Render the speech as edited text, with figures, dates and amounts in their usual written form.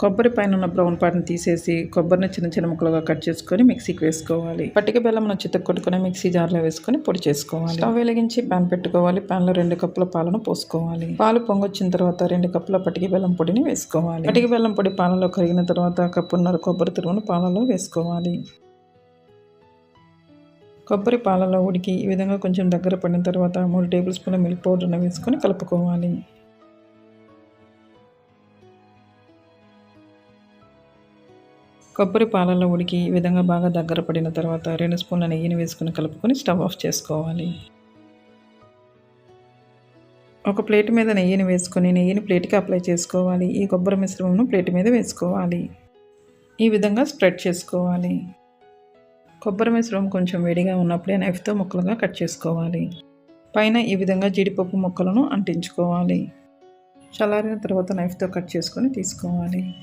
కొబ్బరి పైన ఉన్న బ్రౌన్ పార్ట్ని తీసేసి కొబ్బరిని చిన్న చిన్న ముక్కలుగా కట్ చేసుకొని మిక్సీకి వేసుకోవాలి. పట్టిక బెల్లం చితక కొట్టుకుని మిక్సీ జార్లో వేసుకొని పొడి చేసుకోవాలి. స్టవ్ వెలిగించి పాన్ పెట్టుకోవాలి. పాన్లో 2 కప్పుల పాలను పోసుకోవాలి. పాలు పొంగొచ్చిన తర్వాత 2 కప్పుల పట్టిక బెల్లం పొడిని వేసుకోవాలి. పట్టిక బెల్లం పొడి పాలలో కరిగిన తర్వాత కప్పున్నర కొబ్బరి తురుమును పాలలో వేసుకోవాలి. కొబ్బరి పాలలో ఉడికి ఈ విధంగా కొంచెం దగ్గర పడిన తర్వాత 3 టేబుల్ స్పూన్ల మిల్క్ పౌడర్ని వేసుకొని కలుపుకోవాలి. కొబ్బరి పాలలో ఉడికి ఈ విధంగా బాగా దగ్గర పడిన తర్వాత 2 స్పూన్ల నెయ్యిని వేసుకొని కలుపుకొని స్టవ్ ఆఫ్ చేసుకోవాలి. ఒక ప్లేట్ మీద నెయ్యిని వేసుకొని నెయ్యిని ప్లేట్కి అప్లై చేసుకోవాలి. ఈ కొబ్బరి మిశ్రమంను ప్లేట్ మీద వేసుకోవాలి. ఈ విధంగా స్ప్రెడ్ చేసుకోవాలి. కొబ్బరి మిశ్రమం కొంచెం వేడిగా ఉన్నప్పుడే నైఫ్తో ముక్కలుగా కట్ చేసుకోవాలి. పైన ఈ విధంగా జీడిపప్పు ముక్కలను అంటించుకోవాలి. చల్లారిన తర్వాత నైఫ్తో కట్ చేసుకొని తీసుకోవాలి.